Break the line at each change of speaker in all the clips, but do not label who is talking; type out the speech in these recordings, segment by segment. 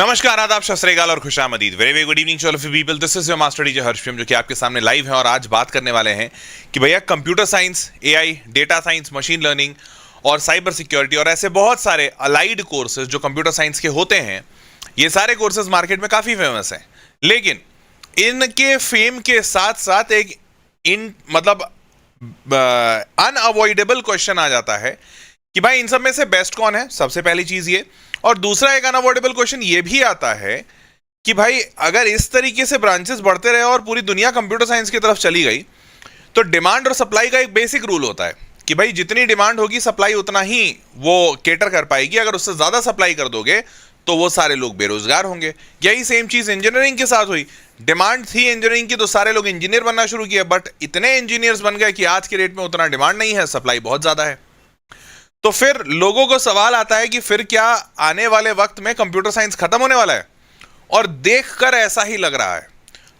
नमस्कार, आदाब, सत श्री अकाल और खुशामदीद। Very very good evening to all of you people. This is your master teacher Harsham, जो कि आपके सामने लाइव है। और आज बात करने वाले हैं कि भैया computer science, AI, data science, machine learning और साइबर सिक्योरिटी और ऐसे बहुत सारे अलाइड कोर्सेज जो कंप्यूटर साइंस के होते हैं, ये सारे कोर्सेज मार्केट में काफ़ी फेमस हैं। लेकिन इनके फेम के साथ साथ एक अनअवॉइडेबल क्वेश्चन आ जाता है कि भाई इन सब में से बेस्ट कौन है। सबसे पहली चीज ये, और दूसरा एक अनअवॉइडेबल क्वेश्चन ये भी आता है कि भाई अगर इस तरीके से ब्रांचेस बढ़ते रहे और पूरी दुनिया कंप्यूटर साइंस की तरफ चली गई तो डिमांड और सप्लाई का एक बेसिक रूल होता है कि भाई जितनी डिमांड होगी सप्लाई उतना ही वो केटर कर पाएगी। अगर उससे ज्यादा सप्लाई कर दोगे तो वो सारे लोग बेरोजगार होंगे। यही सेम चीज इंजीनियरिंग के साथ हुई। डिमांड थी इंजीनियरिंग की तो सारे लोग इंजीनियर बनना शुरू किए, बट इतने इंजीनियर्स बन गए कि आज के डेट में उतना डिमांड नहीं है, सप्लाई बहुत ज्यादा है। तो फिर लोगों को सवाल आता है कि फिर क्या आने वाले वक्त में कंप्यूटर साइंस खत्म होने वाला है? और देखकर ऐसा ही लग रहा है।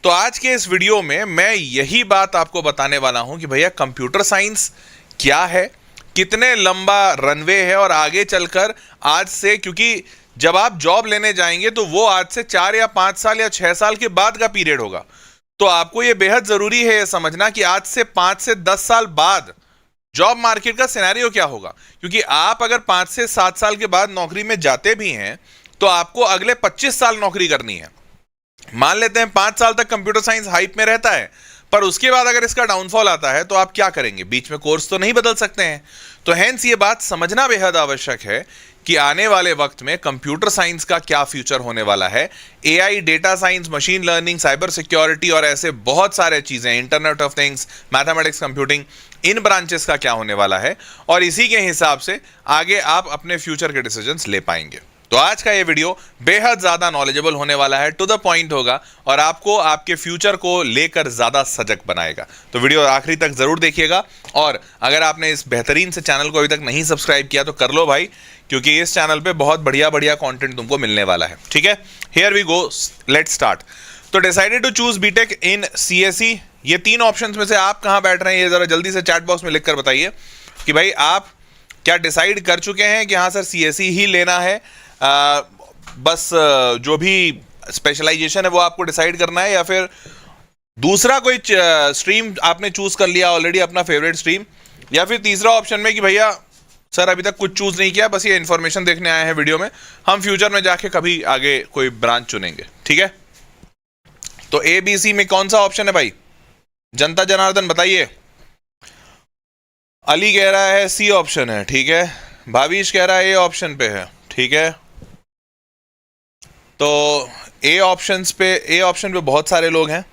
तो आज के इस वीडियो में मैं यही बात आपको बताने वाला हूं कि भैया कंप्यूटर साइंस क्या है, कितने लंबा रनवे है और आगे चलकर आज से, क्योंकि जब आप जॉब लेने जाएंगे तो वो आज से 4 या 5 साल या 6 साल के बाद का पीरियड होगा। तो आपको ये बेहद जरूरी है ये समझना कि आज से 5 से 10 साल बाद जॉब मार्केट का सिनेरियो क्या होगा। क्योंकि आप अगर 5 से 7 साल के बाद नौकरी में जाते भी हैं तो आपको अगले 25 साल नौकरी करनी है। मान लेते हैं 5 साल तक कंप्यूटर साइंस हाइप में रहता है, पर उसके बाद अगर इसका डाउनफॉल आता है तो आप क्या करेंगे? बीच में कोर्स तो नहीं बदल सकते हैं। तो हेंस ये बात समझना बेहद आवश्यक है कि आने वाले वक्त में कंप्यूटर साइंस का क्या फ्यूचर होने वाला है। AI, data science, machine learning, cyber security और ऐसे बहुत सारे चीजें, internet of things, mathematics, computing, in branches का क्या होने वाला है और इसी के हिसाब से आगे आप अपने फ्यूचर के डिसीजंस ले पाएंगे। तो आज का ये वीडियो बेहद ज्यादा नॉलेजेबल होने वाला है, टू द पॉइंट होगा और आपको आपके फ्यूचर को लेकर ज्यादा सजग बनाएगा। तो वीडियो आखिरी तक जरूर देखिएगा। और अगर आपने इस बेहतरीन से चैनल को अभी तक नहीं सब्सक्राइब किया तो कर लो भाई, क्योंकि इस चैनल पे बहुत बढ़िया बढ़िया कंटेंट तुमको मिलने वाला है। ठीक है, here we go, let's start. तो decided to choose BTech in CSE. ये 3 ऑप्शंस में से आप कहां बैठ रहे हैं ये जरा जल्दी से चैट बॉक्स में लिखकर बताइए कि भाई आप क्या डिसाइड कर चुके हैं कि हाँ सर सीएसई ही लेना है। बस जो भी स्पेशलाइजेशन है वो आपको डिसाइड करना है, या फिर दूसरा कोई स्ट्रीम आपने चूज कर लिया ऑलरेडी, अपना फेवरेट स्ट्रीम, या फिर तीसरा ऑप्शन में कि भैया सर अभी तक कुछ चूज नहीं किया, बस ये इन्फॉर्मेशन देखने आए हैं वीडियो में, हम फ्यूचर में जाके कभी आगे कोई ब्रांच चुनेंगे। ठीक है, तो एबीसी में कौन सा ऑप्शन है भाई? जनता जनार्दन बताइए। अली कह रहा है सी ऑप्शन है। ठीक है, भाविश कह रहा है ए ऑप्शन पे है। ठीक है, तो ए ऑप्शन पे बहुत सारे लोग हैं।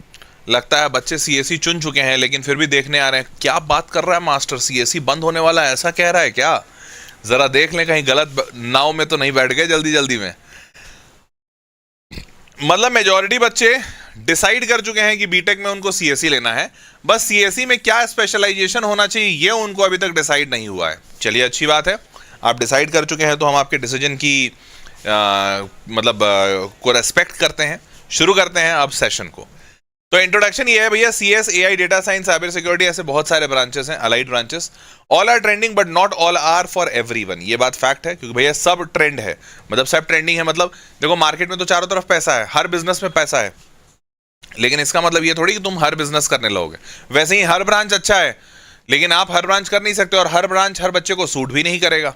लगता है बच्चे सीएसई चुन चुके हैं, लेकिन फिर भी देखने आ रहे हैं। क्या बात कर रहा है मास्टर, सीएसई बंद होने वाला है ऐसा कह रहा है क्या? जरा देख लें कहीं गलत नाव में तो नहीं बैठ गए जल्दी जल्दी में। मतलब मेजॉरिटी बच्चे डिसाइड कर चुके हैं कि बीटेक में उनको सीएसई लेना है, बस सीएसई में क्या स्पेशलाइजेशन होना चाहिए ये उनको अभी तक डिसाइड नहीं हुआ है। चलिए अच्छी बात है, आप डिसाइड कर चुके हैं तो हम आपके डिसीजन की को रेस्पेक्ट करते हैं। शुरू करते हैं अब सेशन को। तो इंट्रोडक्शन ये है भैया, CS, AI, data science, cyber security, ऐसे बहुत सारे ब्रांचेस हैं, allied branches. All are trending but not all are for everyone. ये बात फैक्ट है, क्योंकि भैया सब ट्रेंड है, मतलब सब ट्रेंडिंग है। मतलब देखो मार्केट में तो चारों तरफ पैसा है, हर बिजनेस में पैसा है, लेकिन इसका मतलब ये थोड़ी कि तुम हर बिजनेस करने लगोगे। वैसे ही हर ब्रांच अच्छा है, लेकिन आप हर ब्रांच कर नहीं सकते और हर ब्रांच हर बच्चे को सूट भी नहीं करेगा।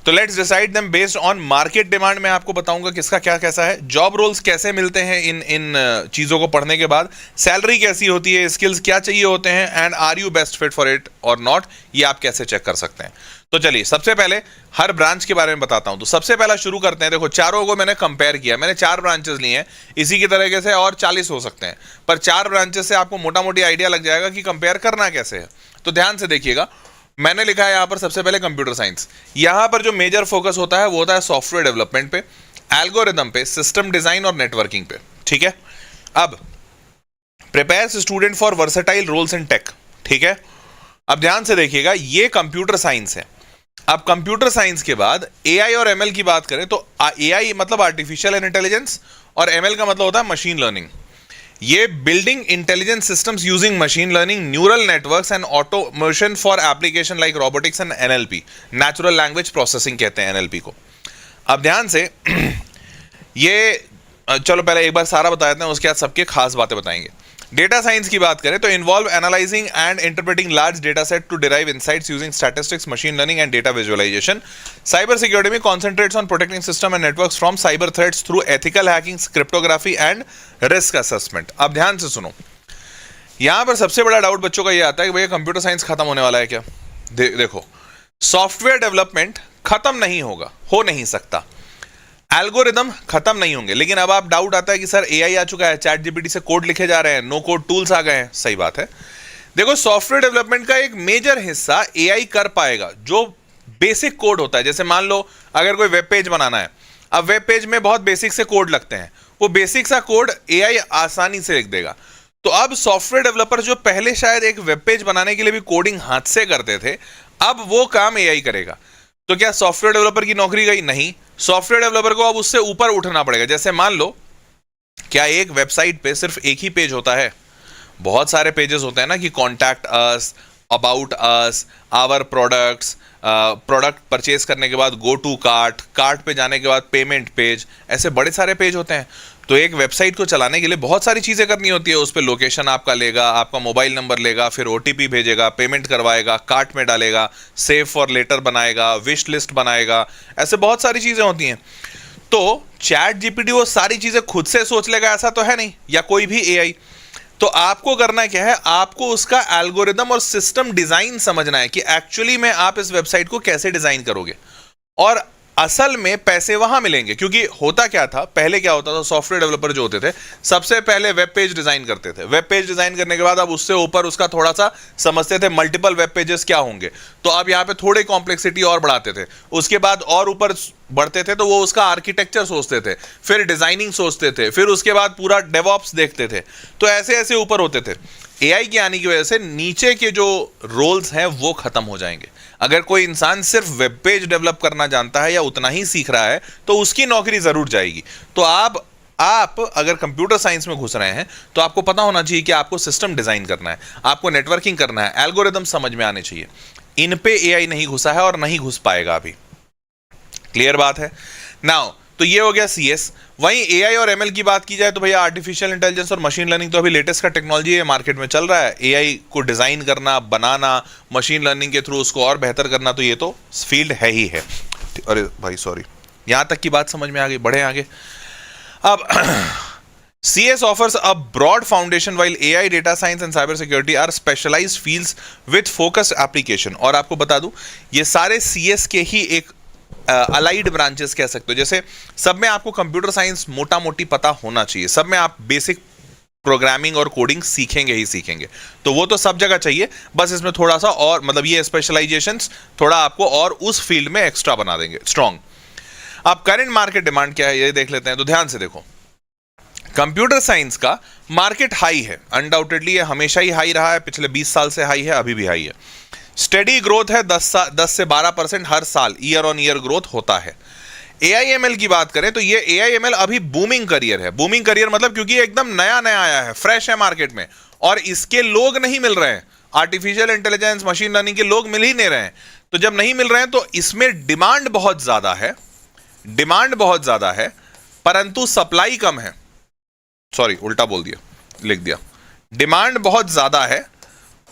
तो let's decide them based on market demand. में आपको बताऊंगा किसका क्या कैसा है, जॉब रोल्स कैसे मिलते हैं इन चीजों को पढ़ने के बाद, सैलरी कैसी होती है, स्किल्स क्या चाहिए होते हैं, and are you best fit for it और नॉट, ये आप कैसे चेक कर सकते हैं। तो चलिए सबसे पहले हर ब्रांच के बारे में बताता हूं। तो सबसे पहला शुरू करते हैं। देखो चारों को मैंने कंपेयर किया, मैंने 4 ब्रांचेस लिए हैं, इसी की तरीके से और 40 हो सकते हैं, पर 4 ब्रांचेस से आपको मोटा मोटी आइडिया लग जाएगा कि कंपेयर करना कैसे है। तो ध्यान से देखिएगा, मैंने लिखा है यहां पर सबसे पहले कंप्यूटर साइंस। यहां पर जो मेजर फोकस होता है वो होता है सॉफ्टवेयर डेवलपमेंट पे, एल्गोरिदम पे, सिस्टम डिजाइन और नेटवर्किंग पे। ठीक है, अब prepares student for versatile roles in tech. ठीक है, अब ध्यान से देखिएगा, ये कंप्यूटर साइंस है। अब कंप्यूटर साइंस के बाद एआई और एमएल की बात करें तो एआई मतलब आर्टिफिशियल इंटेलिजेंस और एमएल का मतलब होता है मशीन लर्निंग। ये building intelligence systems using machine learning, neural networks and automation for application like robotics and NLP, natural language processing कहते हैं एनएलपी को। अब ध्यान से ये चलो पहले एक बार सारा बता देते हैं, उसके बाद सबके खास बातें बताएंगे। डेटा साइंस की बात करें तो involve analysing and interpreting large data set to derive insights using statistics, machine learning and data visualisation. Cyber security में concentrates on protecting system and networks from cyber threats through ethical hacking, cryptography and risk assessment. अब ध्यान से सुनो, यहां पर सबसे बड़ा doubt बच्चों का यह आता है कि भैया कंप्यूटर साइंस खत्म होने वाला है क्या? देखो, सॉफ्टवेयर डेवलपमेंट खत्म नहीं होगा, हो नहीं सकता, एल्गोरिदम खत्म नहीं होंगे, लेकिन अब आप डाउट आता है कि सर एआई आ चुका है, चैट जीपीटी से कोड लिखे जा रहे हैं, नो कोड टूल्स आ गए हैं। सही बात है। देखो, सॉफ्टवेयर डेवलपमेंट का एक मेजर हिस्सा एआई कर पाएगा, जो बेसिक कोड होता है। जैसे मान लो अगर कोई वेब पेज बनाना है, अब वेब पेज में बहुत बेसिक से कोड लगते हैं, वो बेसिक सा कोड एआई आसानी से लिख देगा। तो अब सॉफ्टवेयर डेवलपर जो पहले शायद एक वेब पेज बनाने के लिए भी कोडिंग हाथ से करते थे, अब वो काम एआई करेगा। तो क्या सॉफ्टवेयर डेवलपर की नौकरी गई? नहीं, सॉफ्टवेयर डेवलपर को अब उससे ऊपर उठना पड़ेगा। जैसे मान लो, क्या एक वेबसाइट पे सिर्फ एक ही पेज होता है? बहुत सारे पेजेस होते हैं ना, कि contact us, about us, our products, product purchase करने के बाद गो टू कार्ट, कार्ट पे जाने के बाद पेमेंट पेज, ऐसे बड़े सारे पेज होते हैं। तो एक वेबसाइट को चलाने के लिए बहुत सारी चीज़ें करनी होती है। उस पर लोकेशन आपका लेगा, आपका मोबाइल नंबर लेगा, फिर ओटीपी भेजेगा, पेमेंट करवाएगा, कार्ट में डालेगा, सेव फॉर लेटर बनाएगा, विश लिस्ट बनाएगा, ऐसे बहुत सारी चीज़ें होती हैं। तो चैट जीपीटी वो सारी चीज़ें खुद से सोच लेगा ऐसा तो है नहीं, या कोई भी एआई। तो आपको करना क्या है, आपको उसका एल्गोरिदम और सिस्टम डिज़ाइन समझना है कि एक्चुअली में आप इस वेबसाइट को कैसे डिज़ाइन करोगे, और असल में पैसे वहां मिलेंगे। क्योंकि होता क्या था, पहले क्या होता था, सॉफ्टवेयर डेवलपर जो होते थे सबसे पहले वेब पेज डिजाइन करते थे। वेब पेज डिजाइन करने के बाद अब उससे ऊपर उसका थोड़ा सा समझते थे मल्टीपल वेब पेजेस क्या होंगे, तो अब यहाँ पे थोड़ी कॉम्प्लेक्सिटी और बढ़ाते थे। उसके बाद और ऊपर बढ़ते थे तो वो उसका आर्किटेक्चर सोचते थे, फिर डिजाइनिंग सोचते थे, फिर उसके बाद पूरा डेवऑप्स देखते थे। तो ऐसे ऐसे ऊपर होते थे। एआई के आने की वजह से नीचे के जो रोल्स हैं वो खत्म हो जाएंगे। अगर कोई इंसान सिर्फ वेब पेज डेवलप करना जानता है या उतना ही सीख रहा है तो उसकी नौकरी जरूर जाएगी। तो आप अगर कंप्यूटर साइंस में घुस रहे हैं तो आपको पता होना चाहिए कि आपको सिस्टम डिजाइन करना है, आपको नेटवर्किंग करना है, एल्गोरिदम समझ में आने चाहिए। इन पे एआई नहीं घुसा है और नहीं घुस पाएगा अभी। क्लियर बात है? नाउ तो ये हो गया सीएस। वहीं एआई और एमएल की बात की जाए तो भैया आर्टिफिशियल इंटेलिजेंस और मशीन लर्निंग तो अभी लेटेस्ट का टेक्नोलॉजी है, मार्केट में चल रहा है। एआई को डिजाइन करना, बनाना, मशीन लर्निंग के थ्रू उसको और बेहतर करना, तो ये तो फील्ड है ही है। अरे भाई सॉरी, यहां तक की बात समझ में आ गई, बढ़े आगे। अब CS offers a broad foundation while AI, data science and cyber security are specialized fields with focused application। और आपको बता दूं, ये सारे CS के ही एक अलाइड ब्रांचेस कह सकते हो। जैसे सब में आपको कंप्यूटर साइंस मोटा मोटी पता होना चाहिए, सब में आप बेसिक प्रोग्रामिंग और कोडिंग सीखेंगे ही सीखेंगे, तो वो तो सब जगह चाहिए। बस इसमें थोड़ा सा और, मतलब ये स्पेशलाइजेशंस थोड़ा आपको और उस फील्ड में एक्स्ट्रा बना देंगे स्ट्रॉन्ग। अब करंट मार्केट डिमांड क्या है ये देख लेते हैं। तो ध्यान से देखो, कंप्यूटर साइंस का मार्केट हाई है, अनडाउटेडली ये हमेशा ही हाई रहा है, पिछले 20 साल से हाई है, अभी भी हाई है। स्टेडी ग्रोथ है, 10 से 12% हर साल ईयर ऑन ईयर ग्रोथ होता है। AIML की बात करें तो ये AIML अभी बूमिंग करियर है। बूमिंग करियर मतलब क्योंकि एकदम नया नया आया है, फ्रेश है मार्केट में, और इसके लोग नहीं मिल रहे हैं। आर्टिफिशियल इंटेलिजेंस, मशीन लर्निंग के लोग मिल ही नहीं रहे हैं। तो जब नहीं मिल रहे हैं तो इसमें डिमांड बहुत ज्यादा है, डिमांड बहुत ज्यादा है, परंतु सप्लाई कम है। सॉरी, उल्टा बोल दिया, लिख दिया। डिमांड बहुत ज्यादा है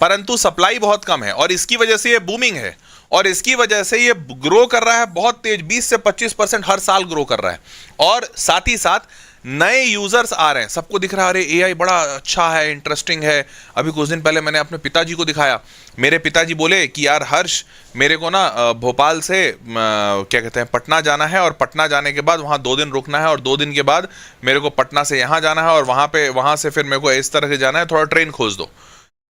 परंतु सप्लाई बहुत कम है, और इसकी वजह से ये बूमिंग है, और इसकी वजह से ये ग्रो कर रहा है बहुत तेज, 20 से 25% हर साल ग्रो कर रहा है। और साथ ही साथ नए यूजर्स आ रहे हैं, सबको दिख रहा है अरे एआई बड़ा अच्छा है, इंटरेस्टिंग है। अभी कुछ दिन पहले मैंने अपने पिताजी को दिखाया, मेरे पिताजी बोले कि यार हर्ष, मेरे को ना भोपाल से क्या कहते हैं पटना जाना है, और पटना जाने के बाद वहाँ 2 दिन रुकना है, और 2 दिन के बाद मेरे को पटना से यहाँ जाना है, और वहाँ से फिर मेरे को इस तरह से जाना है, थोड़ा ट्रेन खोज दो।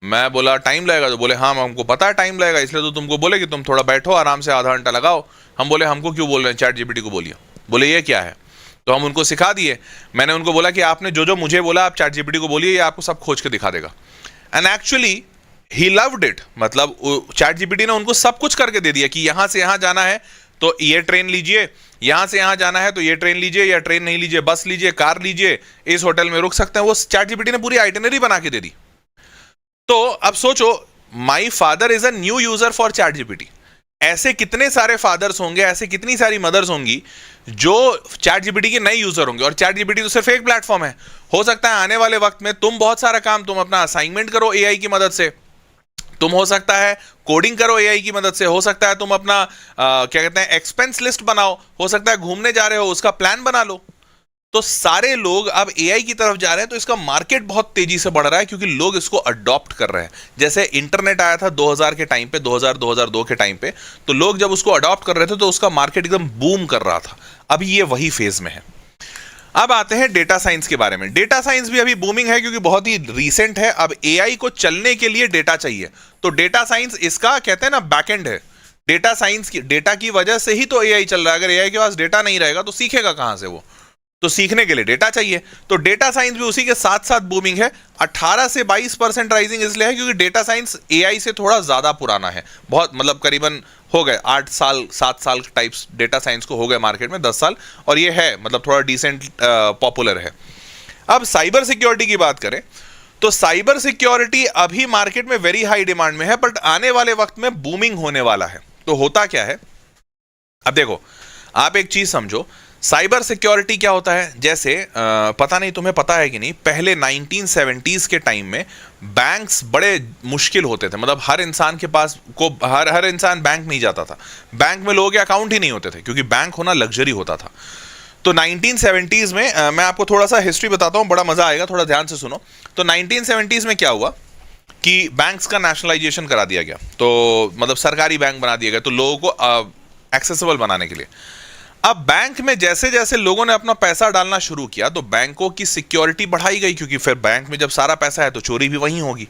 मैं बोला टाइम लगेगा? तो बोले हाँ हमको पता है टाइम लगेगा, इसलिए तो तुमको बोले कि तुम थोड़ा बैठो आराम से, आधा घंटा लगाओ। हम बोले हमको क्यों बोल रहे हैं, चैट जीपीटी को बोलिए। बोले ये क्या है? तो हम उनको सिखा दिए। मैंने उनको बोला कि आपने जो जो मुझे बोला आप चैट जीपीटी को बोलिए, ये आपको सब खोज के दिखा देगा। And actually he loved it, मतलब चैट जीपीटी ने उनको सब कुछ करके दे दिया कि यहां से यहां जाना है तो ये ट्रेन लीजिए, यहां से यहां जाना है तो ये ट्रेन लीजिए, या ट्रेन नहीं लीजिए बस लीजिए, कार लीजिए, इस होटल में रुक सकते हैं। वो चैट जीपीटी ने पूरी आइटिनरी बना के दे दी। तो अब सोचो, my father is a new user for chat GPT, ऐसे कितने सारे फादर्स होंगे, ऐसे कितनी सारी मदर्स होंगी जो चैट जीपीटी के नए यूजर होंगे। और चैट जीपीटी तो सिर्फ एक प्लेटफॉर्म है। हो सकता है आने वाले वक्त में तुम बहुत सारा काम तुम अपना असाइनमेंट करो एआई की मदद से, तुम हो सकता है कोडिंग करो एआई की मदद से, हो सकता है तुम अपना क्या कहते हैं एक्सपेंस लिस्ट बनाओ, हो सकता है घूमने जा रहे हो उसका प्लान बना लो। तो सारे लोग अब एआई की तरफ जा रहे हैं, तो इसका मार्केट बहुत तेजी से बढ़ रहा है क्योंकि लोग इसको अडॉप्ट कर रहे हैं। जैसे इंटरनेट आया था 2000 के टाइम पे, 2000-2002 के टाइम पे, तो लोग जब उसको अडॉप्ट कर रहे थे तो उसका मार्केट एकदम बूम कर रहा था। अभी ये वही फेज में है। अब आते हैं डेटा साइंस के बारे में। डेटा साइंस भी अभी बूमिंग है क्योंकि बहुत ही रीसेंट है। अब एआई को चलने के लिए डेटा चाहिए, तो डेटा साइंस इसका कहते हैं ना बैकएंड है। डेटा साइंस की डेटा की वजह से ही तो एआई चल रहा है। अगर एआई के पास डेटा नहीं रहेगा तो सीखेगा कहां से वो? तो सीखने के लिए डेटा चाहिए। तो डेटा साइंस भी उसी के साथ साथ बूमिंग है। 18 से 22% राइजिंग इसलिए है क्योंकि डेटा साइंस एआई से थोड़ा ज्यादा पुराना है। बहुत मतलब करीबन हो गए 8 साल 7 साल टाइप्स डेटा साइंस को हो गए मार्केट में, 10 साल, और ये है मतलब थोड़ा डिसेंट पॉपुलर है। अब साइबर सिक्योरिटी की बात करें तो साइबर सिक्योरिटी अभी मार्केट में वेरी हाई डिमांड में है, बट आने वाले वक्त में बूमिंग होने वाला है। तो होता क्या है, अब देखो आप एक चीज समझो, साइबर सिक्योरिटी क्या होता है। जैसे पता नहीं तुम्हें पता है कि नहीं, पहले 1970s के टाइम में बैंक्स बड़े मुश्किल होते थे। मतलब हर इंसान के पास को हर इंसान बैंक नहीं जाता था। बैंक में लोगों के अकाउंट ही नहीं होते थे क्योंकि बैंक होना लग्जरी होता था। तो 1970s में मैं आपको थोड़ा सा हिस्ट्री बताता हूँ, बड़ा मजा आएगा, थोड़ा ध्यान से सुनो। तो 1970s में क्या हुआ कि बैंक्स का नेशनलाइजेशन करा दिया गया, तो मतलब सरकारी बैंक बना दिया गया, तो लोगों को एक्सेसिबल बनाने के लिए। अब बैंक में जैसे जैसे लोगों ने अपना पैसा डालना शुरू किया तो बैंकों की सिक्योरिटी बढ़ाई गई, क्योंकि फिर बैंक में जब सारा पैसा है तो चोरी भी वहीं होगी।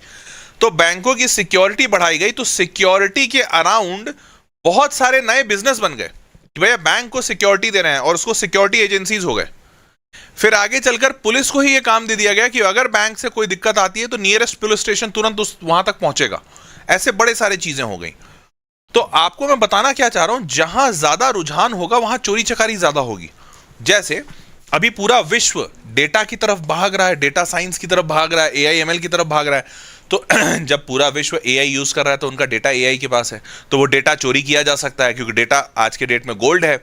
तो बैंकों की सिक्योरिटी बढ़ाई गई, तो सिक्योरिटी के अराउंड बहुत सारे नए बिजनेस बन गए कि भैया बैंक को सिक्योरिटी दे रहे हैं, और उसको सिक्योरिटी एजेंसीज हो गए। फिर आगे चलकर पुलिस को ही यह काम दे दिया गया कि अगर बैंक से कोई दिक्कत आती है तो नियरेस्ट पुलिस स्टेशन तुरंत वहां तक पहुंचेगा। ऐसे बड़े सारे चीजें हो गई। तो आपको मैं बताना क्या चाह रहा हूं, जहां ज्यादा रुझान होगा वहां चोरी चकारी ज्यादा होगी। जैसे अभी पूरा विश्व डेटा की तरफ भाग रहा है, डेटा साइंस की तरफ भाग रहा है, एआई एमएल की तरफ भाग रहा है। तो जब पूरा विश्व एआई यूज कर रहा है तो उनका डेटा एआई के पास है, तो वो डेटा चोरी किया जा सकता है, क्योंकि डेटा आज के डेट में गोल्ड है।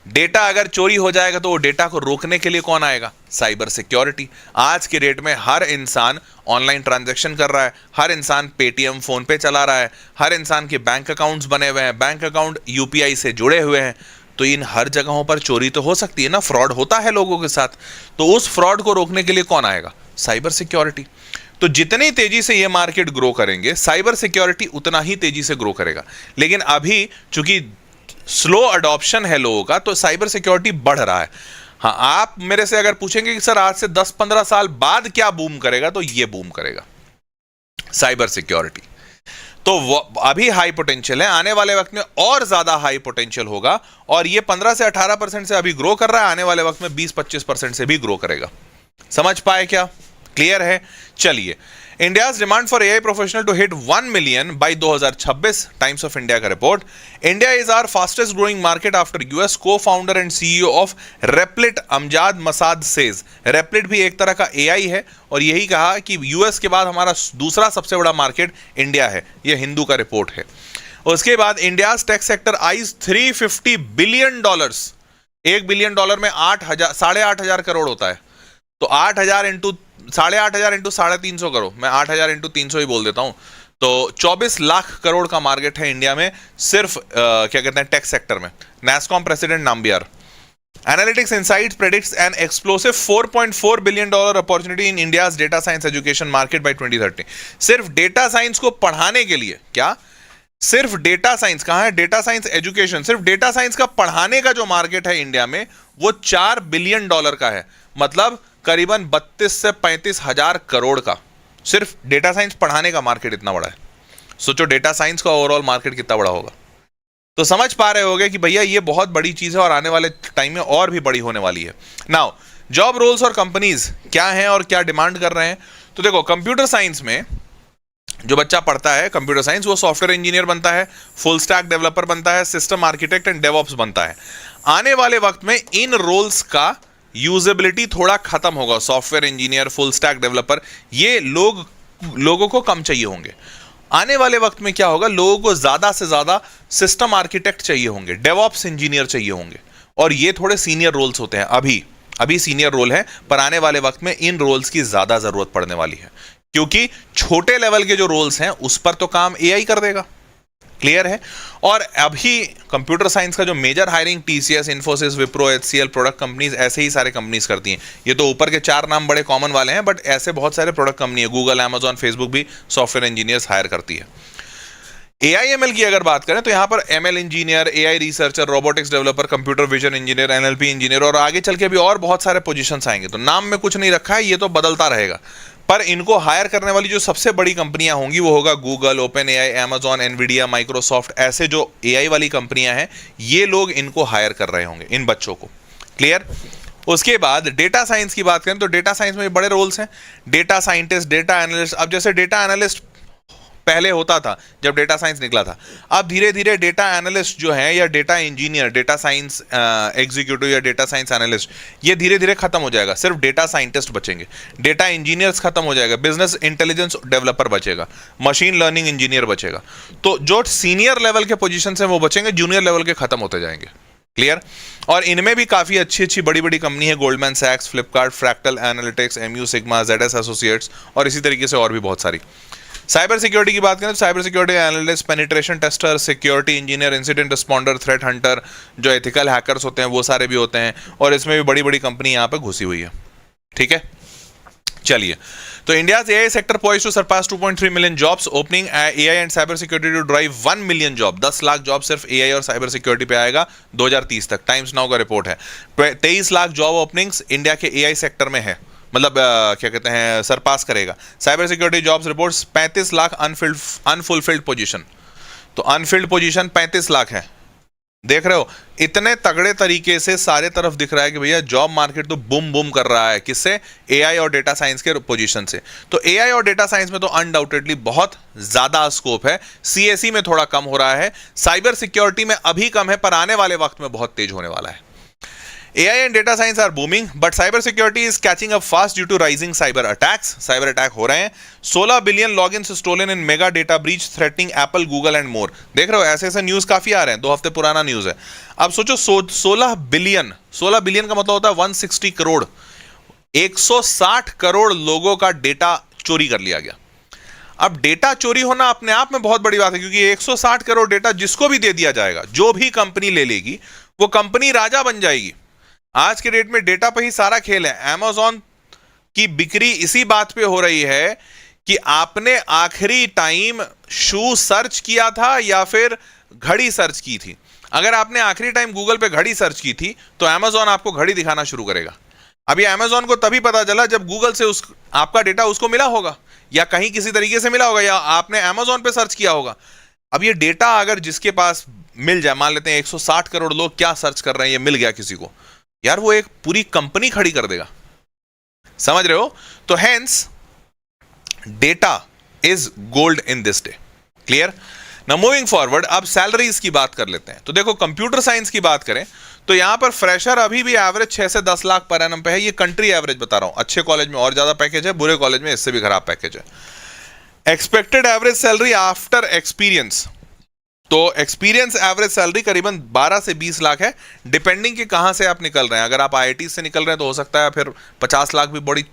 डेटा अगर चोरी हो जाएगा तो वो डेटा को रोकने के लिए कौन आएगा? Cyber security. आज के डेट में हर इंसान ऑनलाइन ट्रांजैक्शन कर रहा है, हर इंसान पेटीएम फोन पे चला रहा है, हर इंसान के बैंक अकाउंट्स बने हुए हैं, बैंक अकाउंट यूपीआई से जुड़े हुए हैं। तो इन हर जगहों पर चोरी तो हो सकती है ना, फ्रॉड होता है लोगों के साथ। तो उस फ्रॉड को रोकने के लिए कौन आएगा? Cyber security. तो जितनी तेजी से ये मार्केट ग्रो करेंगे, साइबर सिक्योरिटी उतना ही तेजी से ग्रो करेगा। लेकिन अभी चूंकि स्लो अडॉप्शन है लोगों का, तो साइबर सिक्योरिटी बढ़ रहा है। हाँ, आप मेरे से अगर पूछेंगे कि सर आज से 10-15 साल बाद क्या बूम करेगा, तो ये बूम करेगा साइबर सिक्योरिटी। तो अभी हाई पोटेंशियल है, आने वाले वक्त में और ज्यादा हाई पोटेंशियल होगा। और ये 15 से 18% से अभी ग्रो कर रहा है, आने वाले वक्त में 20-25% से भी ग्रो करेगा। समझ पाए क्या? क्लियर है? चलिए, India's demand for AI professional to hit 1 million by 2026, Times of India का रिपोर्ट। India is our fastest growing market after US. Co-founder and CEO of Replit Amjad Masad says. Replit भी एक तरह का AI है, और यही कहा कि यूएस के बाद हमारा दूसरा सबसे बड़ा मार्केट इंडिया है। यह हिंदू का रिपोर्ट है। उसके बाद India's tech sector eyes $350 billion. $1 billion में 8,500 करोड़ होता है। तो 8,000 इंटू 8,500 इंटू 350 करो, मैं 8,000 इंटू 300 ही बोल देता हूं। तो 24 लाख करोड़ का मार्केट है इंडिया में, सिर्फ क्या कहते हैं टेक सेक्टर में। NASSCOM president Nambiar. Analytics insights predicts an explosive $4.4 billion opportunity in India's data science education market by 2030। सिर्फ डेटा साइंस को पढ़ाने के लिए, क्या सिर्फ डेटा साइंस कहां है? डेटा साइंस एजुकेशन, सिर्फ डेटा साइंस का पढ़ाने का जो मार्केट है इंडिया में, वो $4 बिलियन का है। मतलब करीबन 32 से 35 हजार करोड़ का सिर्फ डेटा साइंस पढ़ाने का मार्केट इतना बड़ा है। सोचो डेटा साइंस का ओवरऑल मार्केट कितना बड़ा होगा। तो समझ पा रहे होगे कि भैया ये बहुत बड़ी चीज है और आने वाले टाइम में और भी बड़ी होने वाली है। नाउ, जॉब रोल्स और कंपनीज क्या हैं और क्या डिमांड कर रहे हैं? तो देखो, कंप्यूटर साइंस में जो बच्चा पढ़ता है कंप्यूटर साइंस, वो सॉफ्टवेयर इंजीनियर बनता है, फुल स्टैक डेवलपर बनता है, सिस्टम आर्किटेक्ट एंड डेवऑप्स बनता है। आने वाले वक्त में इन रोल्स का यूजेबिलिटी थोड़ा खत्म होगा। Software engineer, full stack developer, ये लोगों को कम चाहिए होंगे। आने वाले वक्त में क्या होगा, लोगों को ज्यादा से ज्यादा सिस्टम आर्किटेक्ट चाहिए होंगे, डेवऑप्स इंजीनियर चाहिए होंगे, और ये थोड़े सीनियर रोल्स होते हैं। अभी सीनियर रोल है, पर आने वाले वक्त में इन रोल्स की ज्यादा जरूरत पड़ने वाली है, क्योंकि छोटे लेवल के जो रोल्स हैं उस पर तो काम एआई कर देगा। क्लियर है। और अभी कंप्यूटर साइंस का जो major hiring TCS, Infosys, Wipro, HCL, product companies, ऐसे ही सारे कंपनीज करती हैं। ये तो ऊपर के 4 नाम बड़े कॉमन वाले हैं, बट ऐसे बहुत सारे प्रोडक्ट कंपनी है, गूगल, अमेजॉन, फेसबुक भी सॉफ्टवेयर इंजीनियर्स हायर करती है। एआईएमएल की अगर बात करें तो यहां पर ML engineer, AI researcher, robotics developer, computer vision engineer, NLP engineer, और आगे चल के भी और बहुत सारे पोजीशंस आएंगे। तो नाम में कुछ नहीं रखा है, ये तो बदलता रहेगा, पर इनको हायर करने वाली जो सबसे बड़ी कंपनियां होंगी वो होगा Google, open AI, Amazon, Nvidia, Microsoft, ऐसे जो एआई वाली कंपनियां हैं, ये लोग इनको हायर कर रहे होंगे, इन बच्चों को। क्लियर। उसके बाद डेटा साइंस की बात करें तो डेटा साइंस में बड़े रोल्स हैं, डेटा साइंटिस्ट, डेटा एनालिस्ट। अब जैसे डेटा एनालिस्ट पहले होता था जब डेटा साइंस निकला था, अब धीरे धीरे डेटा एनालिस्ट जो है, या data engineer, data science executive या डेटा साइंस एनालिस्ट, ये धीरे धीरे खत्म हो जाएगा, सिर्फ डेटा साइंटिस्ट बचेंगे, डेटा इंजीनियर्स खत्म हो जाएगा, बिजनेस इंटेलिजेंस डेवलपर बचेगा, मशीन लर्निंग इंजीनियर बचेगा। तो जो सीनियर लेवल के पोजीशन हैं वो बचेंगे, जूनियर लेवल के खत्म होते जाएंगे। क्लियर। और इनमें भी काफी अच्छी अच्छी बड़ी बड़ी कंपनी है, गोल्डमैन सैक्स, Flipkart, Fractal Analytics, Mu Sigma, ZS Associates, और इसी तरीके से और भी बहुत सारी। साइबर सिक्योरिटी की बात करें तो cyber security analyst, penetration tester, security engineer, incident responder, threat Hunter, जो एथिकल हैकर्स होते हैं वो सारे भी होते हैं, और इसमें भी बड़ी बड़ी कंपनी यहाँ पे घुसी हुई है। ठीक है, चलिए। तो India's AI sector poised to surpass 2.3 million jobs, opening AI and cyber security to drive 1 million job. 10 lakh job सिर्फ एआई और साइबर सिक्योरिटी पे आएगा 2030 तक, टाइम्स नाउ का रिपोर्ट है। 23 लाख जॉब ओपनिंग्स इंडिया के एआई सेक्टर में है, मतलब क्या कहते हैं, सरपास करेगा। Cyber security jobs reports 35 lakh unfulfilled position, तो अनफिल्ड पोजीशन 35 लाख है। देख रहे हो, इतने तगड़े तरीके से सारे तरफ दिख रहा है कि भैया जॉब मार्केट तो बूम बूम कर रहा है। किससे? एआई और डेटा साइंस के पोजीशन से। तो एआई और डेटा साइंस में तो अनडाउटेडली बहुत ज्यादा स्कोप है, सीएसई में थोड़ा कम हो रहा है, साइबर सिक्योरिटी में अभी कम है, पर आने वाले वक्त में बहुत तेज होने वाला है। AI and data science are booming, but cyber security is catching up fast due to rising cyber attacks. Cyber attack हो रहे हैं। 16 billion logins stolen in mega data breach threatening Apple, Google and more. देख रहे हो, ऐसे ऐसे news काफी आ रहे हैं, 2 हफ्ते पुराना न्यूज है। अब सोचो 16 बिलियन का मतलब होता है 160 करोड़, 160 करोड़ लोगों का डेटा चोरी कर लिया गया। अब डेटा चोरी होना अपने आप में बहुत बड़ी बात है, क्योंकि 160 करोड़ डेटा जिसको भी दे दिया जाएगा, जो भी कंपनी ले लेगी, वो कंपनी राजा बन जाएगी। आज के डेट में डेटा पे ही सारा खेल है। अमेज़न की बिक्री इसी बात पे हो रही है कि आपने आखिरी टाइम शू सर्च किया था या फिर घड़ी सर्च की थी। अगर आपने आखिरी टाइम गूगल पे घड़ी सर्च की थी तो अमेज़न आपको घड़ी दिखाना शुरू करेगा। अभी अमेज़न को तभी पता चला जब गूगल से आपका डेटा उसको मिला होगा, या कहीं किसी तरीके से मिला होगा, या आपने अमेज़न पे सर्च किया होगा। अब ये डेटा अगर जिसके पास मिल जाए, मान लेते हैं 160 करोड़ लोग क्या सर्च कर रहे हैं, ये मिल गया किसी को, यार वो एक पूरी कंपनी खड़ी कर देगा। समझ रहे हो? तो hence data is gold in this day. Clear. Now moving forward, अब सैलरीज की बात कर लेते हैं। तो देखो, कंप्यूटर साइंस की बात करें तो यहां पर फ्रेशर अभी भी एवरेज 6 से 10 लाख पर एनम पे है। ये कंट्री एवरेज बता रहा हूं, अच्छे कॉलेज में और ज्यादा पैकेज है, बुरे कॉलेज में इससे भी खराब पैकेज है। Expected average salary after experience, तो एक्सपीरियंस एवरेज सैलरी करीबन 12 से 20 लाख है, डिपेंडिंग कि कहां से आप निकल रहे हैं। अगर आप आईआईटी से निकल रहे हैं तो हो सकता है फिर 50 लाख भी बड़ी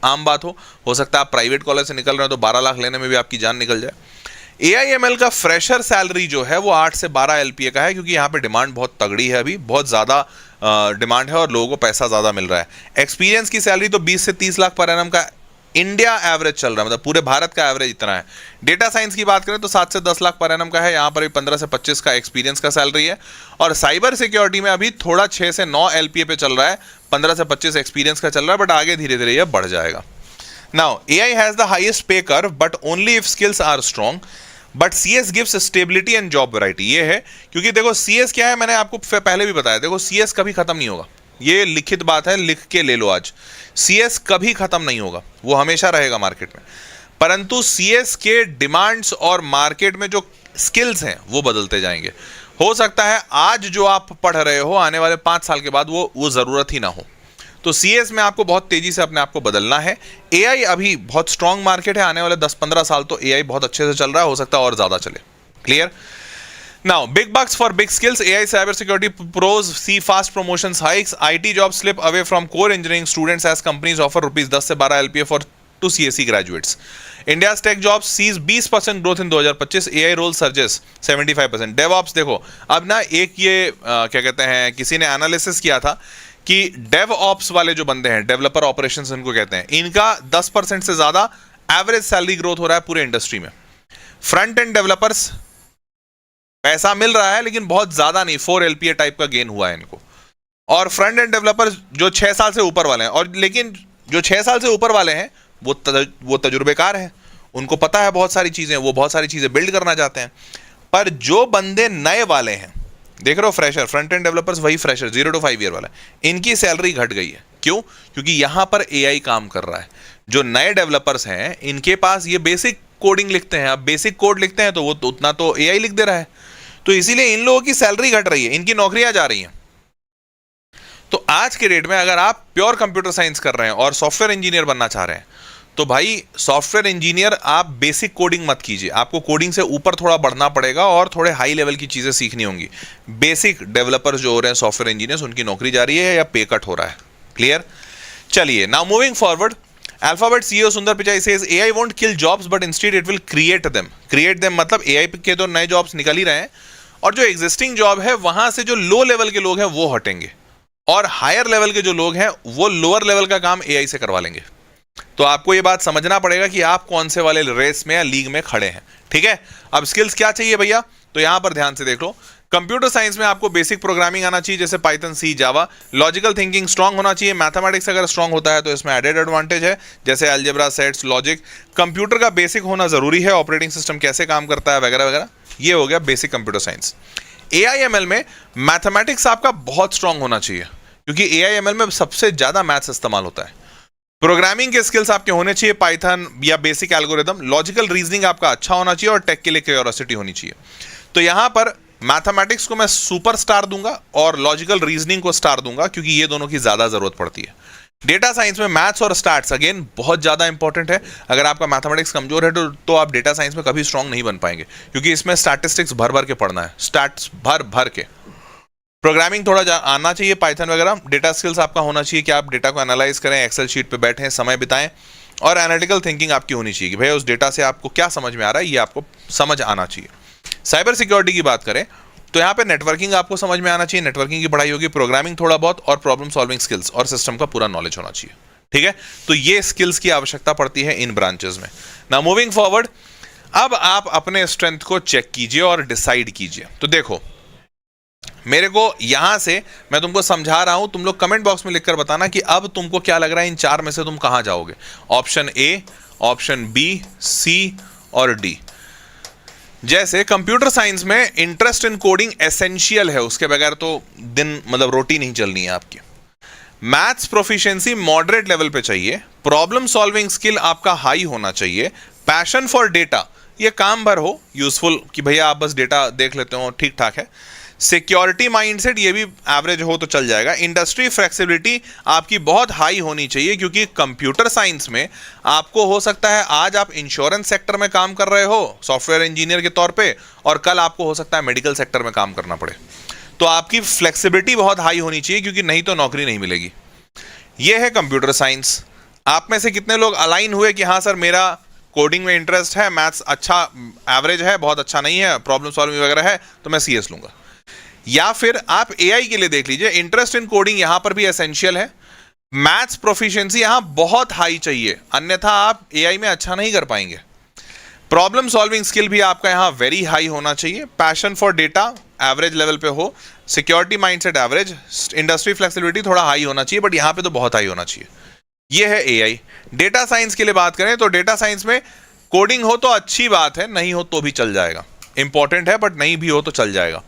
आम बात हो सकता है आप प्राइवेट कॉलेज से निकल रहे हैं तो 12 लाख लेने में भी आपकी जान निकल जाए। एआईएमएल का फ्रेशर सैलरी जो है वो 8 से 12 एलपीए का है, क्योंकि यहाँ पे डिमांड बहुत तगड़ी है, अभी बहुत ज़्यादा डिमांड है और लोगों को पैसा ज़्यादा मिल रहा है। एक्सपीरियंस की सैलरी तो 20 से 30 लाख पर एनम का इंडिया एवरेज चल रहा है, मतलब पूरे भारत का एवरेज इतना है। डेटा साइंस की बात करें तो 7 से 10 लाख पर एनम का है, यहाँ पर भी 15 से 25 का एक्सपीरियंस का सैलरी है। और साइबर सिक्योरिटी में अभी थोड़ा 6 से 9 एलपीए पे चल रहा है, 15 से 25 एक्सपीरियंस का चल रहा है, बट आगे धीरे धीरे यह बढ़ जाएगा। Now AI has the highest pay curve but only if skills are strong, but CS gives stability and job variety. ये है क्योंकि देखो सीएस क्या है, मैंने आपको पहले भी बताया, देखो सीएस कभी खत्म नहीं होगा, ये लिखित बात है, लिख के ले लो आज। सीएस कभी खत्म नहीं होगा, वो हमेशा रहेगा मार्केट में, परंतु सीएस के डिमांड्स और मार्केट में जो स्किल्स हैं वो बदलते जाएंगे। हो सकता है आज जो आप पढ़ रहे हो आने वाले 5 साल के बाद वो जरूरत ही ना हो। तो सीएस में आपको बहुत तेजी से अपने आप को बदलना है। एआई अभी बहुत स्ट्रांग मार्केट है, आने वाले 10-15 साल तो एआई बहुत अच्छे से चल रहा है, हो सकता है और ज्यादा चले। Clear? Now, big bucks for big skills. AI cybersecurity pros see fast promotions hikes. IT jobs slip away from core engineering students as companies offer rupees 10 से 12 LPA for to CSE graduates. India's tech jobs sees 20% growth in 2025. AI role surges 75%. DevOps देखो, अब ना एक ये क्या कहते हैं, किसी ने एनालिसिस किया था कि DevOps वाले जो बंदे हैं, डेवलपर ऑपरेशंस इनको कहते हैं, इनका 10% से ज्यादा एवरेज सैलरी ग्रोथ हो रहा है पूरे इंडस्ट्री में। फ्रंट एंड डेवलपर्स पैसा मिल रहा है लेकिन बहुत ज्यादा नहीं, 4 LPA टाइप का गेन हुआ है इनको। और फ्रंट एंड डेवलपर्स जो 6 साल से ऊपर वाले हैं, और लेकिन जो 6 साल से ऊपर वाले हैं वो तजुर्बेकार हैं, उनको पता है बहुत सारी चीजें, वो बहुत सारी चीजें बिल्ड करना चाहते हैं। पर जो बंदे नए वाले हैं, देख रहे हो, फ्रेशर, फ्रंट एंड डेवलपर्स वही फ्रेशर 0 to 5 ईयर वाला, इनकी सैलरी घट गई है। क्यों? क्योंकि यहां पर एआई काम कर रहा है। जो नए डेवलपर्स हैं इनके पास ये बेसिक कोडिंग लिखते हैं, अब बेसिक कोड लिखते हैं तो वो उतना तो एआई लिख दे रहा है, तो इसीलिए इन लोगों की सैलरी घट रही है, इनकी नौकरियां जा रही हैं। तो आज के डेट में अगर आप प्योर कंप्यूटर साइंस कर रहे हैं और सॉफ्टवेयर इंजीनियर बनना चाह रहे हैं, तो भाई सॉफ्टवेयर इंजीनियर आप बेसिक कोडिंग मत कीजिए, आपको कोडिंग से ऊपर थोड़ा बढ़ना पड़ेगा और थोड़े हाई लेवल की चीजें सीखनी होंगी। बेसिक डेवलपर जो हो रहे हैं सॉफ्टवेयर इंजीनियर्स, उनकी नौकरी जा रही है या पे कट हो रहा है। क्लियर? चलिए, now moving forward, Alphabet CEO Sundar Pichai says AI won't kill jobs but instead it will create them. Create them मतलब AI के तो नए जॉब्स निकल ही रहे हैं, और जो एग्जिस्टिंग जॉब है वहां से जो लो लेवल के लोग हैं वो हटेंगे, और हायर लेवल के जो लोग हैं वो लोअर लेवल का काम एआई से करवा लेंगे। तो आपको ये बात समझना पड़ेगा कि आप कौन से वाले रेस में या लीग में खड़े हैं। ठीक है? अब स्किल्स क्या चाहिए भैया, तो यहां पर ध्यान से देख लो। कंप्यूटर साइंस में आपको बेसिक प्रोग्रामिंग आना चाहिए, जैसे पाइथन, सी, जावा। लॉजिकल थिंकिंग स्ट्रांग होना चाहिए। मैथमेटिक्स अगर स्ट्रांग होता है तो इसमें एडेड एडवांटेज है, जैसे अलजेब्रा, सेट्स, लॉजिक। कंप्यूटर का बेसिक होना जरूरी है, ऑपरेटिंग सिस्टम कैसे काम करता है वगैरह वगैरह। ये हो गया बेसिक कंप्यूटर साइंस। AIML में मैथमेटिक्स आपका बहुत स्ट्रांग होना चाहिए, क्योंकि AIML में सबसे ज्यादा मैथ्स इस्तेमाल होता है। प्रोग्रामिंग के स्किल्स आपके होने चाहिए, पाइथन या बेसिक एल्गोरिदम। लॉजिकल रीजनिंग आपका अच्छा होना चाहिए और टेक के लिए क्यूरियोसिटी होनी चाहिए। तो यहां पर मैथमेटिक्स को मैं सुपर स्टार दूंगा और लॉजिकल रीजनिंग को स्टार दूंगा, क्योंकि ये दोनों की ज्यादा जरूरत पड़ती है। डेटा साइंस में मैथ्स और स्टैट्स अगेन बहुत ज्यादा इंपॉर्टेंट है। अगर आपका मैथमेटिक्स कमजोर है तो आप डेटा साइंस में कभी स्ट्रांग नहीं बन पाएंगे, क्योंकि इसमें स्टैटिस्टिक्स भर भर के पढ़ना है, स्टैट्स भर भर के। प्रोग्रामिंग थोड़ा आना चाहिए, पाइथन वगैरह। डेटा स्किल्स आपका होना चाहिए कि आप डेटा को एनालाइज करें, एक्सेल शीट पे बैठें, समय बिताएं, और एनालिटिकल थिंकिंग आपकी होनी चाहिए कि भैया उस डेटा से आपको क्या समझ में आ रहा है, ये आपको समझ आना चाहिए। साइबर सिक्योरिटी की बात करें तो यहाँ पे नेटवर्किंग आपको समझ में आना चाहिए, नेटवर्किंग की पढ़ाई होगी, प्रोग्रामिंग थोड़ा बहुत, और प्रॉब्लम सॉल्विंग स्किल्स और सिस्टम का पूरा नॉलेज होना चाहिए। ठीक है? तो ये स्किल्स की आवश्यकता पड़ती है इन ब्रांचेस में। नाउ मूविंग फॉरवर्ड, अब आप अपने स्ट्रेंथ को चेक कीजिए और डिसाइड कीजिए। तो देखो, मेरे को यहां से मैं तुमको समझा रहा हूं, तुम लोग कमेंट बॉक्स में लिखकर बताना कि अब तुमको क्या लग रहा है, इन 4 में से तुम कहां जाओगे। ऑप्शन ए, ऑप्शन बी, सी और डी। जैसे कंप्यूटर साइंस में इंटरेस्ट इन कोडिंग एसेंशियल है, उसके बगैर तो दिन मतलब रोटी नहीं चलनी है आपकी। मैथ्स प्रोफिशिएंसी मॉडरेट लेवल पे चाहिए। प्रॉब्लम सॉल्विंग स्किल आपका हाई होना चाहिए। पैशन फॉर डेटा, ये काम भर हो, यूजफुल कि भैया आप बस डेटा देख लेते हो, ठीक ठाक है। सिक्योरिटी माइंडसेट, ये भी एवरेज हो तो चल जाएगा। इंडस्ट्री फ्लेक्सिबिलिटी आपकी बहुत हाई होनी चाहिए, क्योंकि कंप्यूटर साइंस में आपको हो सकता है आज आप इंश्योरेंस सेक्टर में काम कर रहे हो सॉफ्टवेयर इंजीनियर के तौर पे, और कल आपको हो सकता है मेडिकल सेक्टर में काम करना पड़े। तो आपकी फ्लेक्सिबिलिटी बहुत हाई होनी चाहिए, क्योंकि नहीं तो नौकरी नहीं मिलेगी। यह है कंप्यूटर साइंस। आप में से कितने लोग अलाइन हुए कि हाँ सर मेरा कोडिंग में इंटरेस्ट है, मैथ्स अच्छा एवरेज है, बहुत अच्छा नहीं है, प्रॉब्लम सॉल्विंग वगैरह है, तो मैं CS लूंगा। या फिर आप AI के लिए देख लीजिए, इंटरेस्ट इन कोडिंग यहां पर भी एसेंशियल है। मैथ्स प्रोफिशिएंसी यहां बहुत हाई चाहिए, अन्यथा आप AI में अच्छा नहीं कर पाएंगे। प्रॉब्लम सॉल्विंग स्किल भी आपका यहां वेरी हाई होना चाहिए। Passion for data average level पे हो। Security mindset average. Industry flexibility थोड़ा हाई होना चाहिए, बट यहां पे तो बहुत हाई होना चाहिए। यह है AI। डेटा साइंस के लिए बात करें तो डेटा साइंस में कोडिंग हो तो अच्छी बात है, नहीं हो तो भी चल जाएगा, इंपॉर्टेंट है, बट नहीं भी हो तो चल जाएगा।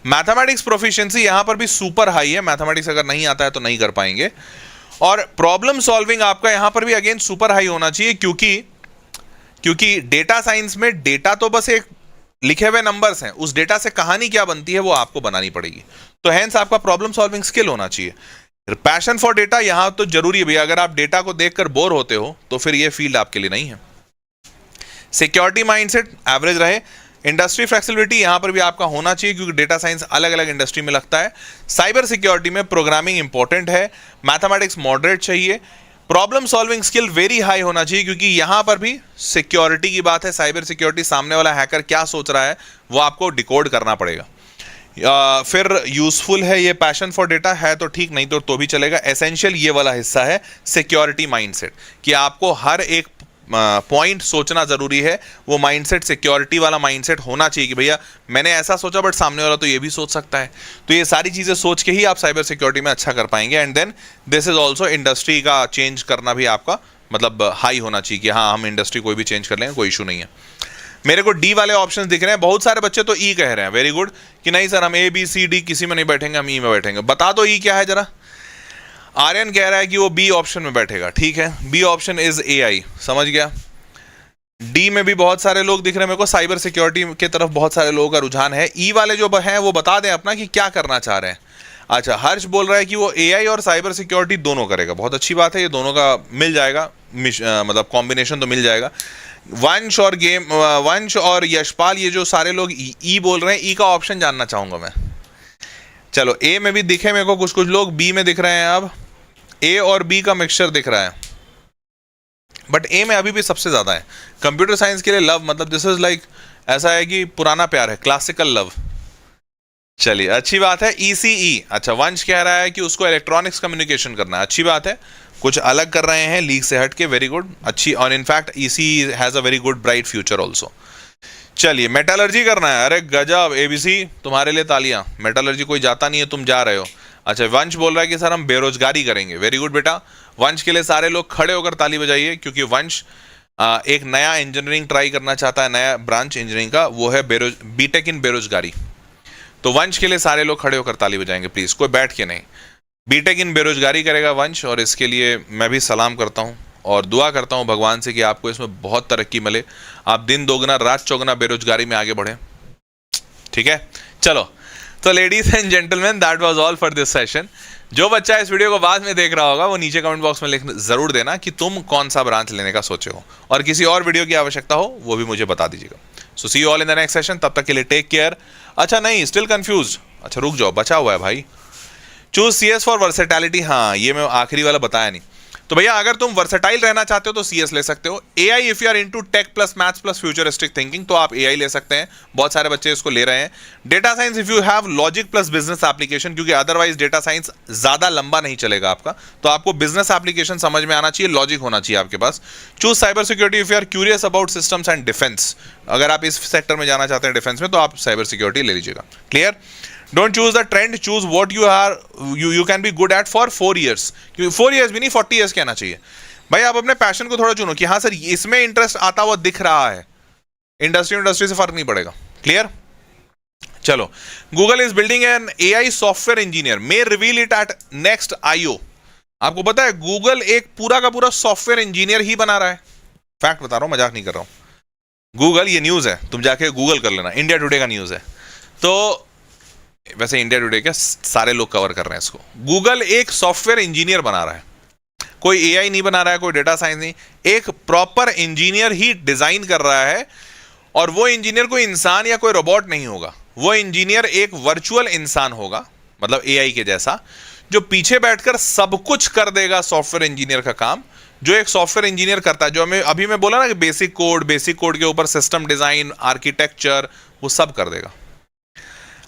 मैथमेटिक्स प्रोफिशिएंसी यहां पर भी सुपर हाई है, मैथमेटिक्स अगर नहीं आता है तो नहीं कर पाएंगे। और प्रॉब्लम सॉल्विंग आपका यहां पर भी अगेन सुपर हाई होना चाहिए, क्योंकि डेटा साइंस में डेटा तो बस एक लिखे हुए नंबर्स हैं, उस डेटा से कहानी क्या बनती है वो आपको बनानी पड़ेगी। तो हेंस आपका प्रॉब्लम सॉल्विंग स्किल होना चाहिए। पैशन फॉर डेटा यहां तो जरूरी है भैया, अगर आप डेटा को देखकर बोर होते हो तो फिर ये फील्ड आपके लिए नहीं है। सिक्योरिटी माइंडसेट एवरेज रहे। इंडस्ट्री फ्लेक्सिबिलिटी यहां पर भी आपका होना चाहिए, क्योंकि डेटा साइंस अलग अलग इंडस्ट्री में लगता है। साइबर सिक्योरिटी में प्रोग्रामिंग इंपॉर्टेंट है। मैथमेटिक्स मॉडरेट चाहिए। Problem solving skill very high होना चाहिए, क्योंकि यहां पर भी सिक्योरिटी की बात है। साइबर सिक्योरिटी, सामने वाला हैकर क्या सोच रहा है वो आपको डिकोड करना पड़ेगा। फिर यूजफुल है ये, पैशन फॉर डेटा है तो ठीक, नहीं तो भी चलेगा। एसेंशियल ये वाला हिस्सा है सिक्योरिटी माइंडसेट, कि आपको हर एक पॉइंट सोचना जरूरी है। वो माइंडसेट सिक्योरिटी वाला माइंडसेट होना चाहिए कि भैया मैंने ऐसा सोचा बट सामने वाला तो ये भी सोच सकता है। तो ये सारी चीजें सोच के ही आप साइबर सिक्योरिटी में अच्छा कर पाएंगे। And then this is also industry का चेंज करना भी आपका मतलब हाई होना चाहिए कि हाँ हम इंडस्ट्री कोई भी चेंज कर लेंगे, कोई इशू नहीं है। मेरे को डी वाले ऑप्शंस दिख रहे हैं, बहुत सारे बच्चे तो ई कह रहे हैं, वेरी गुड, कि नहीं सर हम ए बी सी डी किसी में नहीं बैठेंगे, हम ई में बैठेंगे। बता दो ई क्या है जरा। आर्यन कह रहा है कि वो बी ऑप्शन में बैठेगा, ठीक है, बी ऑप्शन इज एआई, समझ गया। डी में भी बहुत सारे लोग दिख रहे हैं मेरे को, साइबर सिक्योरिटी की तरफ बहुत सारे लोगों का रुझान है। ई वाले जो हैं वो बता दें अपना कि क्या करना चाह रहे हैं। अच्छा, हर्ष बोल रहा है कि वो एआई और साइबर सिक्योरिटी दोनों करेगा, बहुत अच्छी बात है, ये दोनों का मिल जाएगा, मतलब कॉम्बिनेशन तो मिल जाएगा। वंश और यशपाल, ये जो सारे लोग ई बोल रहे हैं, ई का ऑप्शन जानना चाहूंगा मैं। चलो, ए में भी दिखे मेरे को कुछ लोग, बी में दिख रहे हैं, अब ए और बी का मिक्सचर दिख रहा है, बट ए में अभी भी सबसे ज्यादा है। कंप्यूटर साइंस के लिए लव, मतलब दिस इज लाइक ऐसा है कि पुराना प्यार है, क्लासिकल लव। चलिए, अच्छी बात है। ईसीई, अच्छा, वंश कह रहा है कि उसको इलेक्ट्रॉनिक्स कम्युनिकेशन करना है, अच्छी बात है, कुछ अलग कर रहे हैं लीग से हट के, वेरी गुड, अच्छी। और in fact ECE has a very good bright future also. चलिए, मेटालर्जी करना है, अरे गजब, एबीसी तुम्हारे लिए तालियां। मेटालर्जी कोई जाता नहीं है, तुम जा रहे हो। अच्छा, वंश बोल रहा है कि सर हम बेरोजगारी करेंगे, वेरी गुड बेटा, वंश के लिए सारे लोग खड़े होकर ताली बजाइए, क्योंकि वंश एक नया इंजीनियरिंग ट्राई करना चाहता है, नया ब्रांच इंजीनियरिंग का, वो है बीटेक इन बेरोजगारी। तो वंश के लिए सारे लोग खड़े होकर ताली बजाएंगे प्लीज, कोई बैठ के नहीं। बीटेक इन बेरोजगारी करेगा वंश, और इसके लिए मैं भी सलाम करता हूं और दुआ करता हूं भगवान से कि आपको इसमें बहुत तरक्की मिले, आप दिन दोगुना रात चौगुना बेरोजगारी में आगे बढ़े, ठीक है। चलो, तो ladies and gentleman, that was all for this session. जो बच्चा इस वीडियो को बाद में देख रहा होगा वो नीचे कमेंट बॉक्स में लिख जरूर देना कि तुम कौन सा ब्रांच लेने का सोचे हो, और किसी और वीडियो की आवश्यकता हो वो भी मुझे बता दीजिएगा। So see you all in the next session, तब तक के लिए टेक केयर। अच्छा नहीं, स्टिल कंफ्यूज, अच्छा रुक जाओ, बचा हुआ है भाई। चूज सीएस फॉर वर्सेटैलिटी, हाँ ये मैं आखिरी वाला बताया नहीं। तो भैया अगर तुम वर्सेटाइल रहना चाहते हो तो सीएस ले सकते हो। AI, if you are into tech plus maths plus futuristic thinking, तो आप एआई ले सकते हैं, बहुत सारे बच्चे इसको ले रहे हैं। Data science, if you have logic plus business application, क्योंकि अदरवाइज डेटा साइंस ज्यादा लंबा नहीं चलेगा आपका, तो आपको बिजनेस एप्लीकेशन समझ में आना चाहिए, लॉजिक होना चाहिए आपके पास। Choose cyber security if you are curious about systems and defence, अगर आप इस सेक्टर में जाना चाहते हैं डिफेंस में, तो आप साइबर सिक्योरिटी ले लीजिएगा। Clear? Don't choose the trend, choose what you can be good at for 4 years. 4 years भी नहीं, 40 years कहना चाहिए भाई। आप अपने पैशन को थोड़ा चुनो कि हाँ सर इसमें इंटरेस्ट आता हुआ दिख रहा है, इंडस्ट्री से फर्क नहीं पड़ेगा। क्लियर? चलो, Google is building an AI software engineer, may reveal it at next IO। आपको पता है गूगल एक पूरा का पूरा सॉफ्टवेयर इंजीनियर ही बना रहा है, फैक्ट बता रहा हूं, मजाक नहीं कर रहा हूं। गूगल, ये न्यूज है, तुम जाके गूगल कर लेना, इंडिया टुडे का न्यूज है। तो वैसे इंडिया टुडे के सारे लोग कवर कर रहे हैं इसको। गूगल एक सॉफ्टवेयर इंजीनियर बना रहा है, कोई एआई नहीं बना रहा है, कोई डेटा साइंस नहीं, एक प्रॉपर इंजीनियर ही डिजाइन कर रहा है। और वो इंजीनियर कोई इंसान या कोई रोबोट नहीं होगा, वो इंजीनियर एक वर्चुअल इंसान होगा, मतलब एआई के जैसा, जो पीछे बैठकर सब कुछ कर देगा सॉफ्टवेयर इंजीनियर का काम, जो एक सॉफ्टवेयर इंजीनियर करता है। जो हमें अभी मैं बोला ना कि बेसिक कोड के ऊपर सिस्टम डिजाइन, आर्किटेक्चर, वो सब कर देगा।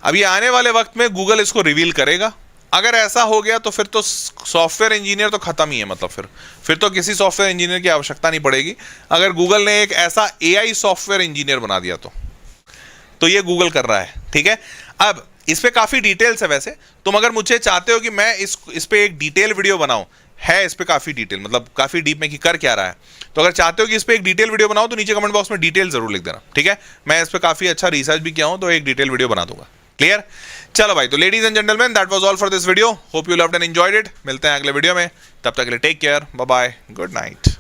अब ये आने वाले वक्त में गूगल इसको रिवील करेगा। अगर ऐसा हो गया तो फिर तो सॉफ्टवेयर इंजीनियर तो खत्म ही है, मतलब फिर तो किसी सॉफ्टवेयर इंजीनियर की आवश्यकता नहीं पड़ेगी। अगर गूगल ने एक ऐसा एआई सॉफ्टवेयर इंजीनियर बना दिया तो ये गूगल कर रहा है, ठीक है। अब इस पे काफी डिटेल्स है, वैसे तुम अगर मुझे चाहते हो कि मैं इस पे एक डिटेल वीडियो बनाऊं, है इस पे काफी डिटेल, मतलब काफी डीप में कि कर क्या रहा है, तो अगर चाहते हो कि इस पे एक डिटेल वीडियो बनाऊं तो नीचे कमेंट बॉक्स में डिटेल जरूर लिख देना, ठीक है। मैं इस पे काफी अच्छा रिसर्च भी किया हूं, तो एक डिटेल वीडियो बना दूंगा। क्लियर? चलो भाई, तो ladies and gentleman, that was all for this video, hope you loved and enjoyed it. मिलते हैं अगले वीडियो में, तब तक के लिए take care, bye bye, good night.